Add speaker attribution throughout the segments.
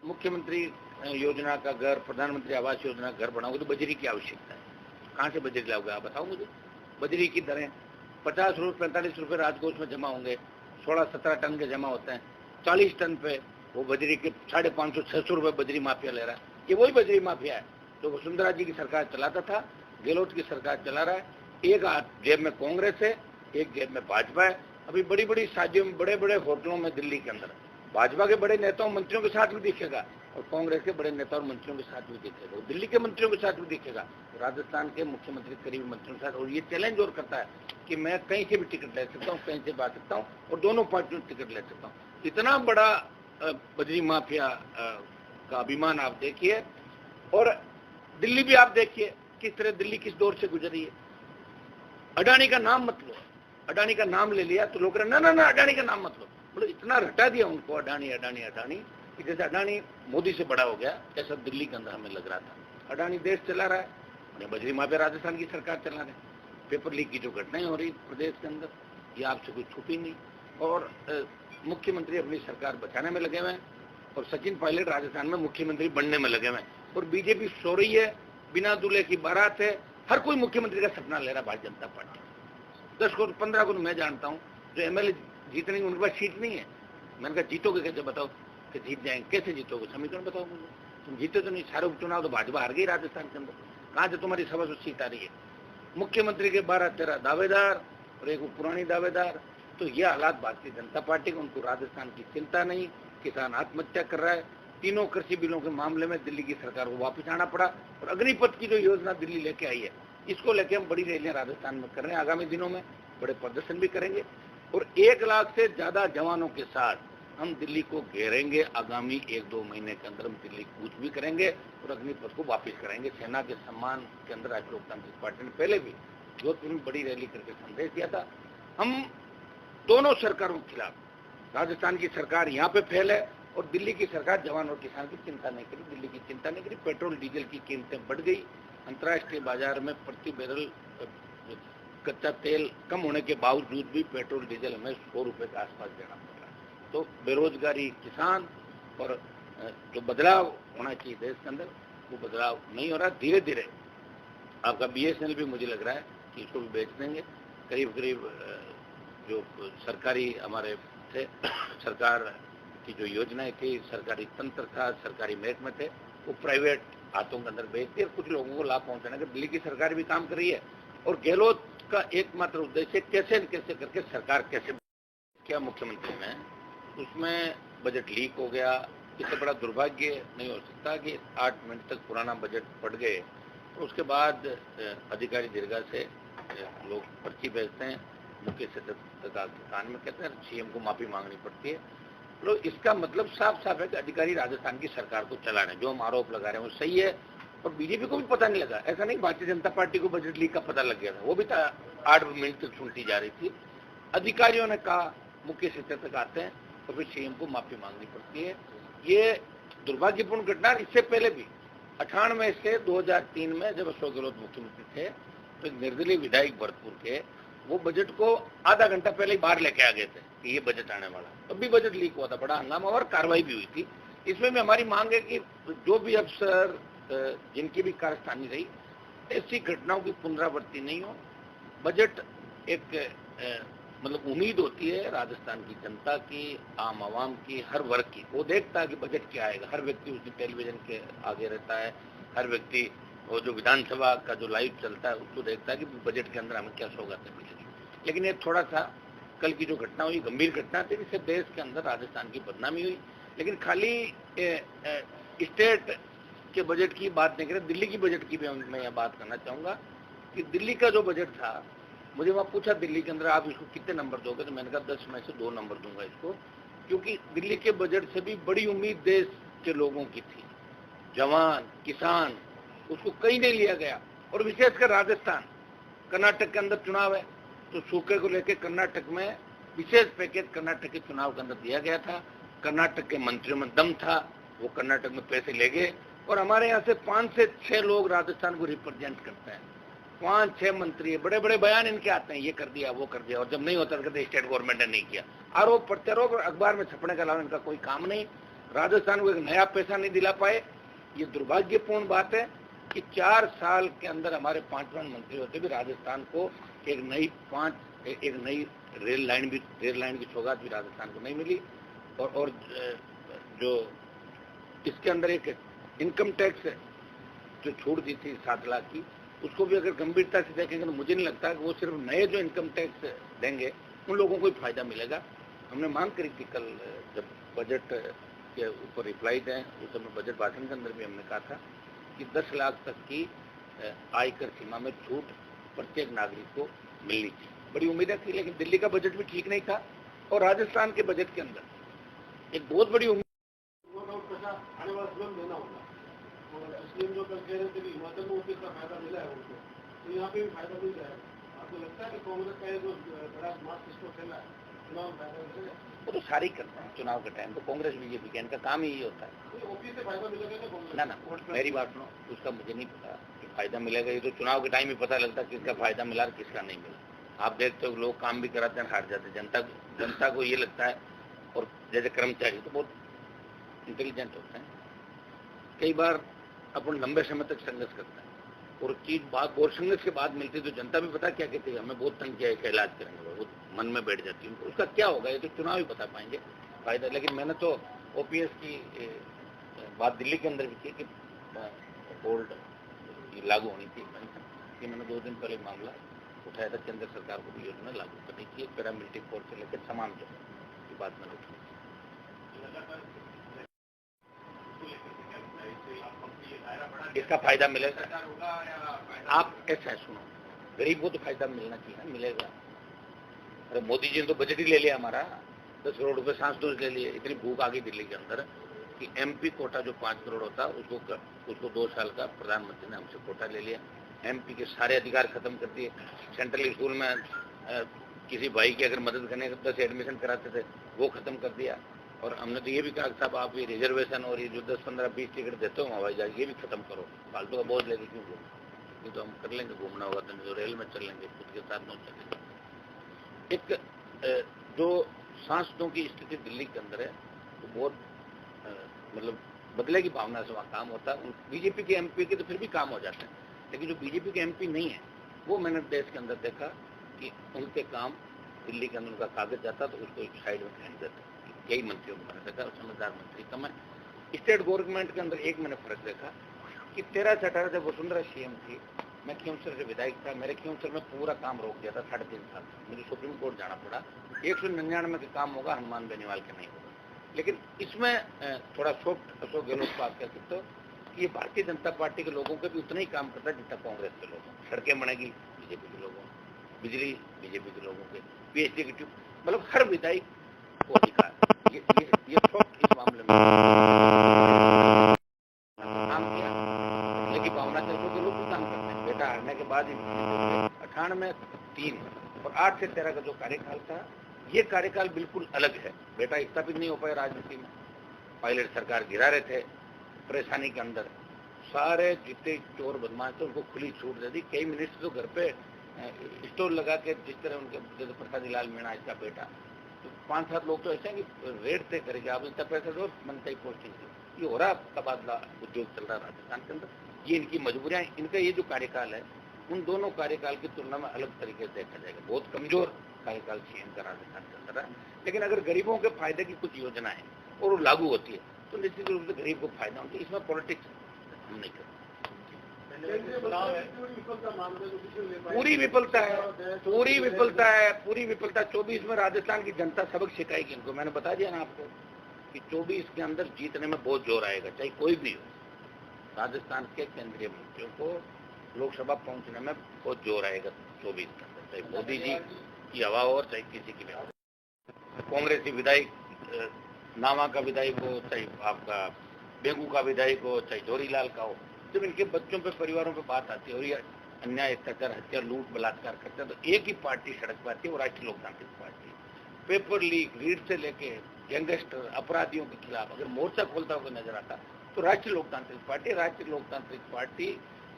Speaker 1: मुख्यमंत्री योजना का घर, प्रधानमंत्री आवास योजना घर बनाओगे तो बजरी की आवश्यकता है। कहाँ से बजरी लाओगे आप बताओ मुझे। बजरी की दरें 50 रुपये 45 रुपये राजकोष में जमा होंगे, 16-17 टन के जमा होते हैं, 40 टन पे वो बजरी के 550-600 रुपये बजरी माफिया ले रहा है। ये वही बजरी माफिया है जो वसुंधरा जी की सरकार चलाता था, गहलोत की सरकार चला रहा है। एक हाथ जेब में कांग्रेस है, एक जेब में भाजपा है। अभी बड़ी बड़ी शादियों में, बड़े बड़े होटलों में दिल्ली के अंदर भाजपा के बड़े नेताओं मंत्रियों के साथ भी दिखेगा और कांग्रेस के बड़े नेता और मंत्रियों के साथ भी दिखेगा, और दिल्ली के मंत्रियों के साथ भी दिखेगा, राजस्थान के मुख्यमंत्री करीबी मंत्रियों के साथ। और ये चैलेंज और करता है कि मैं कहीं से भी टिकट ले सकता हूँ, कहीं से बात सकता हूँ और दोनों पार्टियों से टिकट ले सकता हूँ। इतना बड़ा बजरी माफिया का अभिमान आप देखिए। और दिल्ली भी आप देखिए किस तरह दिल्ली किस दौर से गुजरी है। अडानी का नाम मत लो, अडानी का नाम ले लिया तो लोग ना ना ना अडानी का नाम मत लो, बोलो इतना रटा दिया उनको अडानी अडानी अडानी कि जैसे अडानी मोदी से बड़ा हो गया, ऐसा दिल्ली के अंदर हमें लग रहा था। अडानी देश चला रहा है, बजरी माफिया राजस्थान की सरकार चला रहे। पेपर लीक की जो घटनाएं हो रही प्रदेश के अंदर, ये आपसे कुछ छुपी नहीं। और मुख्यमंत्री अपनी सरकार बचाने में लगे हुए हैं और सचिन पायलट राजस्थान में मुख्यमंत्री बनने में लगे हुए हैं। और बीजेपी सो रही है, बिना दूल्हे की बारात है। हर कोई मुख्यमंत्री का सपना ले रहा है भारतीय जनता पार्टी। 10 को 15 को मैं जानता हूँ जो एमएलए जीतने की उनके पास सीट नहीं है। मैंने कहा जीतोगे कैसे, बताओ कि जीत जाएंगे, कैसे जीतोगे, समीकरण बताओ मुझे। तुम जीते तो नहीं, सारे उपचुनाव तो भाजपा हार गई राजस्थान के अंदर, कहाँ से तुम्हारी 100 सीट आ रही है। मुख्यमंत्री के 12-13 दावेदार और एक पुरानी दावेदार। तो ये हालात भारतीय जनता पार्टी को, उनको राजस्थान की चिंता नहीं, किसान आत्महत्या कर रहा है। तीनों कृषि बिलों के मामले में दिल्ली की सरकार को वापस आना पड़ा। और अग्निपथ की जो योजना दिल्ली लेके आई है, इसको लेके हम बड़ी रैलियां राजस्थान में कर रहे हैं। आगामी दिनों में बड़े प्रदर्शन भी करेंगे और 1 लाख से ज्यादा जवानों के साथ हम दिल्ली को घेरेंगे। आगामी 1-2 महीने के अंदर हम दिल्ली कूच भी करेंगे और अग्निपथ को वापस कराएंगे। सेना के सम्मान के अंदर आज लोकतांत्रिक पार्टी ने पहले भी जोधपुर में बड़ी रैली करके संदेश दिया था। हम दोनों सरकारों के खिलाफ, राजस्थान की सरकार यहाँ पे फेल है और दिल्ली की सरकार जवान और किसान की चिंता नहीं करी, दिल्ली की चिंता नहीं करी। पेट्रोल डीजल की कीमतें बढ़ गई, अंतर्राष्ट्रीय बाजार में प्रति बैरल कच्चा तेल कम होने के बावजूद भी पेट्रोल डीजल हमें 100 रुपए के आसपास देना पड़ रहा है। तो बेरोजगारी, किसान और जो बदलाव होना चाहिए देश के अंदर, वो बदलाव नहीं हो रहा। धीरे धीरे आपका बीएसएनएल भी मुझे लग रहा है कि इसको भी बेच देंगे। करीब करीब जो सरकारी हमारे थे, सरकार की जो योजनाएं थी, सरकारी तंत्र था, सरकारी महकमे थे, वो प्राइवेट हाथों के अंदर बेच दिए। कुछ लोगों को लाभ पहुंचाने का दिल्ली की सरकार भी काम कर रही है। और गहलोत का एकमात्र उद्देश्य कैसे न कैसे करके सरकार कैसे क्या मुख्यमंत्री में, उसमें बजट लीक हो गया। इससे बड़ा दुर्भाग्य नहीं हो सकता कि 8 मिनट तक पुराना बजट पढ़ गए तो उसके बाद अधिकारी दीर्घा से लोग पर्ची भेजते हैं, मुख्य सचिव कान में कहते हैं सीएम को माफी मांगनी पड़ती है। तो इसका मतलब साफ साफ है कि अधिकारी राजस्थान की सरकार को चला रहे हैं। जो हम आरोप लगा रहे हैं वो सही है और बीजेपी को भी पता नहीं लगा। ऐसा नहीं भारतीय जनता पार्टी को बजट लीक का पता लग गया था, वो भी 8 मिनट तक सुनती जा रही थी। अधिकारियों ने कहा, मुख्य सचिव तक आते हैं तो फिर सीएम को माफी मांगनी पड़ती है। ये दुर्भाग्यपूर्ण घटना। इससे पहले भी 98 से 2003 में जब अशोक गहलोत मुख्यमंत्री थे तो एक निर्दलीय विधायक भरतपुर के वो बजट को आधा घंटा पहले ही बाहर लेके आ गए थे कि ये बजट आने वाला। तब भी बजट लीक हुआ था, बड़ा हंगामा और कार्रवाई भी हुई थी। इसमें भी हमारी मांग है कि जो भी अफसर जिनकी भी कारस्तानी रही, ऐसी घटनाओं की पुनरावृत्ति नहीं हो। बजट एक मतलब उम्मीद होती है राजस्थान की जनता की, आम आवाम की, हर वर्ग की। वो देखता है कि बजट क्या आएगा। हर व्यक्ति उसी टेलीविजन के आगे रहता है, हर व्यक्ति वो जो विधानसभा का जो लाइव चलता है उसको देखता है कि बजट के अंदर हमें क्या सौगात मिलेगी। लेकिन ये थोड़ा सा कल की जो घटना हुई गंभीर घटना थी, जिससे देश के अंदर राजस्थान की बदनामी हुई। लेकिन खाली स्टेट के बजट की बात नहीं करें, दिल्ली की बजट की भी मैं यह बात करना चाहूंगा कि दिल्ली का जो बजट था, मुझे वहाँ पूछा दिल्ली के अंदर आप इसको कितने नंबर दोगे, तो मैंने कहा 10 में से 2 नंबर दूंगा इसको। क्योंकि दिल्ली के बजट से भी बड़ी उम्मीद देश के लोगों की थी, जवान, किसान, उसको कहीं नहीं लिया गया। और विशेषकर राजस्थान, कर्नाटक के अंदर चुनाव है तो सूखे को लेकर कर्नाटक में विशेष पैकेज कर्नाटक के चुनाव के अंदर दिया गया था। कर्नाटक के मंत्रियों में दम था, वो कर्नाटक में पैसे ले गए। और हमारे यहाँ से 5 से 6 लोग राजस्थान को रिप्रेजेंट करते हैं, 5-6 मंत्री, बड़े बड़े बयान इनके आते हैं, ये कर दिया वो कर दिया। और जब नहीं होता तो कहते स्टेट गवर्नमेंट ने नहीं किया। आरोप प्रत्यारोप अखबार में छपने के अलावा इनका कोई काम नहीं। राजस्थान को एक नया पैसा नहीं दिला पाए। ये दुर्भाग्यपूर्ण बात है कि 4 साल के अंदर हमारे 5 मंत्री होते भी राजस्थान को एक नई रेल लाइन की सौगात भी राजस्थान को नहीं मिली। और जो इसके अंदर एक इनकम टैक्स जो छूट दी थी 7 लाख की, उसको भी अगर गंभीरता से देखेंगे तो मुझे नहीं लगता कि वो सिर्फ नए जो इनकम टैक्स देंगे उन लोगों को ही फायदा मिलेगा। हमने मांग करी थी कल जब बजट के ऊपर रिप्लाई दें, उस समय बजट भाषण के अंदर भी हमने कहा था कि 10 लाख तक की आयकर सीमा में छूट प्रत्येक नागरिक को मिलनी थी। बड़ी उम्मीदें थी, लेकिन दिल्ली का बजट भी ठीक नहीं था और राजस्थान के बजट के अंदर एक बहुत बड़ी उम्मीद
Speaker 2: आने वाला फिल्म देना होगा और मुस्लिम जो कल कह रहे थे कि हिमाचल में उनको इतना फायदा मिला है उनको, तो यहाँ पे भी फायदा मिल जाएगा। आपको लगता है कि कांग्रेस का जो बड़ा स्मार्ट सिस्टम खेला है चुनाव में फायदा मिलेगा?
Speaker 1: वो तो सारे करते हैं चुनाव के टाइम, तो कांग्रेस बीजेपी का इनका काम ही ये होता है।
Speaker 2: ओपी से फायदा मिलेगा
Speaker 1: ना मेरी बात सुनो, उसका मुझे नहीं पता कि फायदा मिलेगा। ये तो चुनाव के टाइम ही पता लगता है किसका फायदा मिला और किसका नहीं मिला। आप देखते हो लोग काम भी कराते हैं, हार जाते हैं। जनता को ये लगता है, और जैसे कर्मचारी तो बहुत इंटेलिजेंट होते हैं, कई बार अपन लंबे समय तक संघर्ष करते हैं और चीज बात बहुत संघर्ष के बाद मिलती है तो जनता भी पता क्या कहती है, हमें बहुत तंग किया है, इलाज करेंगे, वो मन में बैठ जाती है। उसका क्या होगा ये तो चुनाव ही बता पाएंगे फायदा। लेकिन मैंने तो ओपीएस की बात दिल्ली के अंदर भी की कि ओल्ड लागू होनी थी पेंशन की। मैंने 2 दिन पहले मामला उठाया था, केंद्र सरकार को भी योजना लागू करनी चाहिए, पैरामिलिट्री फोर्स से लेकर समान जो की बात मैंने उठाई। इसका फायदा मिलेगा। आप ऐसा सुनो, गरीब को तो फायदा मिलना चाहिए, मिलेगा। अरे मोदी जी ने तो बजट ही ले लिया हमारा, 10 करोड़ रुपए सांस डोज ले लिए। इतनी भूख आ गई दिल्ली के अंदर कि एमपी कोटा जो 5 करोड़ होता उसको 2 साल का प्रधानमंत्री ने हमसे कोटा ले लिया। एमपी के सारे अधिकार खत्म कर दिए। सेंट्रल स्कूल में किसी भाई की अगर मदद करने के 10 एडमिशन कराते थे वो खत्म कर दिया। और हमने तो ये भी कहा साहब आप ये रिजर्वेशन और ये जो 10, 15, 20 टिकट देते हो हवाई जहाज, ये भी खत्म करो, फालतू का बोझ लेके क्यों घूमो। ये तो हम कर लेंगे, घूमना होगा तो नहीं तो रेल में चल लेंगे, खुद के साथ नहीं चलेंगे। एक जो सांसदों की स्थिति दिल्ली के अंदर है वो बहुत मतलब बदले की भावना से वहाँ काम होता है। बीजेपी के एमपी के तो फिर भी काम हो जाते हैं, लेकिन जो बीजेपी के एमपी नहीं है वो मैंने देश के अंदर देखा कि उनके काम दिल्ली के अंदर उनका कागज जाता तो उसको एक साइड में फेंक देते। कई मंत्रियों को मैंने देखा, समझदार मंत्री कम है। स्टेट गवर्नमेंट के अंदर एक मैंने फर्क देखा कि 13 से 18 जब वसुंधरा सीएम थी, मैं खींवसर से विधायक था, मेरे खींवसर में पूरा काम रोक दिया था 3.5 साल। मुझे सुप्रीम कोर्ट जाना पड़ा। 199 के काम होगा, हनुमान बेनीवाल के नहीं होगा। लेकिन इसमें थोड़ा सॉफ्ट अशोक गहलोत बात कर सकते हो कि ये भारतीय जनता पार्टी के लोगों के भी उतना ही काम करता है जितना कांग्रेस के लोगों। सड़कें बनेगी बीजेपी के लोगों, बिजली बीजेपी के लोगों के, पीएचडी की ट्यूब, मतलब हर विधायक को अधिकार। ये सॉफ्ट इस मामले में काम किया, लेकिन भावना से लोग भी काम करते हैं। बेटा हारने के बाद 98 में 3 और 8 से 13 का जो कार्यकाल था, ये कार्यकाल बिल्कुल अलग है। बेटा स्थापित नहीं हो पाए राजनीति में, पायलट सरकार गिरा रहे थे परेशानी के अंदर, सारे जितने चोर बदमाश थे उनको खुली छूट दे दी। कई मिनिस्टर तो घर पे स्टोर लगा के, जिस तरह उनके जैसे प्रसाद लाल मीणा इसका बेटा, तो 5-7 लोग तो ऐसे हैं कि रेट तय करेंगे, आप इतना पैसा दो मनता ही पोस्टिंग। ये हो रहा तबादला उद्योग चल रहा है राजस्थान के अंदर। ये इनकी मजबूरियां, इनका ये जो कार्यकाल है उन दोनों कार्यकाल की तुलना में अलग तरीके से देखा जाएगा। बहुत कमजोर कार्यकाल सीएम का राजस्थान के अंदर है। लेकिन अगर गरीबों के फायदे की कुछ योजना है और वो लागू होती है तो निश्चित रूप से गरीब को फायदा होता है। इसमें पॉलिटिक्स हम नहीं करते। पूरी विफलता है, पूरी विफलता है, पूरी विफलता। 24 में राजस्थान की जनता सबक सिखाएगी इनको। मैंने बता दिया ना आपको कि 24 के अंदर जीतने में बहुत जोर आएगा, चाहे कोई भी हो। राजस्थान के केंद्रीय मंत्रियों को लोकसभा पहुंचने में बहुत जोर आएगा 24 के अंदर, चाहे मोदी जी की हवा हो और चाहे किसी की भी हो। कांग्रेसी विधायक नावा का विधायक हो, चाहे आपका बेगू का विधायक हो, चाहे जोरीलाल का हो, जब इनके बच्चों पे, परिवारों पे बात आती है और ये अन्याय, अत्याचार, हत्या, लूट, बलात्कार करते हैं तो एक ही पार्टी सड़क पर आती है, वो राष्ट्रीय लोकतांत्रिक पार्टी। पेपर लीक, रीड से लेके गैंगस्टर, अपराधियों के खिलाफ अगर मोर्चा खोलता हुआ नजर आता तो राष्ट्रीय लोकतांत्रिक पार्टी। राष्ट्रीय लोकतांत्रिक पार्टी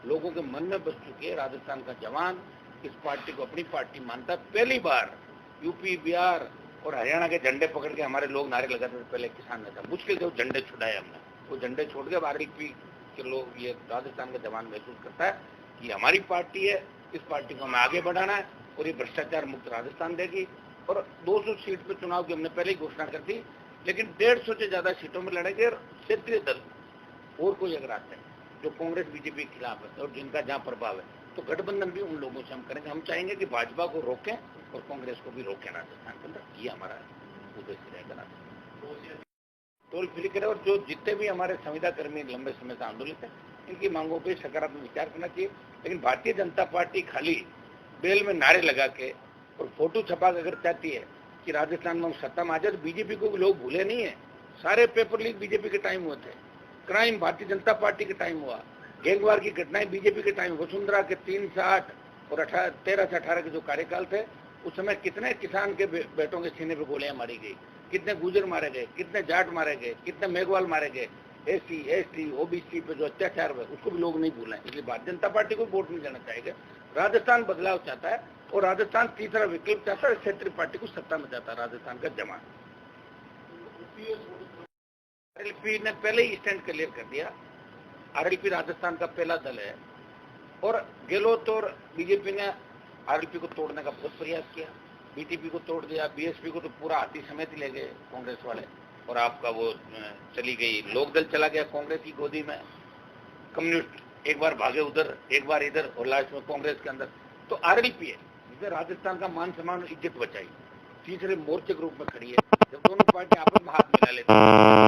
Speaker 1: लोगों के मन में बस चुकी है। राजस्थान का जवान इस पार्टी को अपनी पार्टी मानता है। पहली बार यूपी, बिहार, और हरियाणा के झंडे पकड़ के हमारे लोग नारे लगाते थे, पहले किसान नेता, मुश्किल से वो झंडे छुड़ाए हमने, वो झंडे छोड़ के आरएलपी के लोग, ये राजस्थान का जवान महसूस करता है कि हमारी पार्टी है, इस पार्टी को हमें आगे बढ़ाना है और ये भ्रष्टाचार मुक्त राजस्थान देगी। और 200 सीट पे चुनाव की हमने पहले ही घोषणा कर दी, लेकिन 150 से ज्यादा सीटों में लड़ेंगे। और क्षेत्रीय दल और कोई अगर आते हैं जो कांग्रेस बीजेपी के खिलाफ है और जिनका जहां प्रभाव है, तो गठबंधन भी उन लोगों से हम करेंगे। हम चाहेंगे कि भाजपा को रोकें और कांग्रेस को भी रोकें राजस्थान के अंदर, ये हमारा उद्देश्य रहेगा। टोल फ्री करें और जो जितने भी हमारे संविदा कर्मी लंबे समय से आंदोलित है, इनकी मांगों पर सकारात्मक विचार करना चाहिए। लेकिन भारतीय जनता पार्टी खाली बेल में नारे लगा के और फोटो छपा के अगर चाहती है कि राजस्थान में हम सत्ता में आ जाए, तो बीजेपी को भी लोग भूले नहीं है। सारे पेपर लीक बीजेपी के टाइम हुए थे, क्राइम भारतीय जनता पार्टी के टाइम हुआ, गैंगवार की घटनाएं बीजेपी के टाइम, वसुंधरा के 3 से 8 और 13 से 18 के जो कार्यकाल थे, उस समय कितने किसान के बेटों के सीने पे गोलियां मारी गई, कितने गुजर मारे गए, कितने जाट मारे गए, कितने मेघवाल मारे गए, एससी एसटी ओबीसी पे जो अत्याचार हुए उसको भी लोग नहीं भूले। इसलिए भारतीय जनता पार्टी को वोट नहीं देना चाहेगा। राजस्थान बदलाव चाहता है और राजस्थान तीसरा विकल्प चाहता है, क्षेत्रीय पार्टी को सत्ता में चाहता है राजस्थान का जमान। आरएलपी ने पहले ही स्टैंड क्लियर कर दिया। आरएलपी राजस्थान का पहला दल है और गहलोत और बीजेपी ने आरएलपी को तोड़ने का बहुत प्रयास किया। बीटीपी को तोड़ दिया, बीएसपी को तो पूरा हाथी समेत ही ले गए कांग्रेस वाले, और आपका वो चली गई लोकदल, चला गया कांग्रेस की गोदी में, कम्युनिस्ट एक बार भागे उधर, एक बार इधर, और लास्ट में कांग्रेस के अंदर। तो आरएलपी है जिसने राजस्थान का मान सम्मान और इज्जत बचाई, तीसरे मोर्चे के रूप में खड़ी है। जब दोनों पार्टी आपस में हाथ मिला लेती है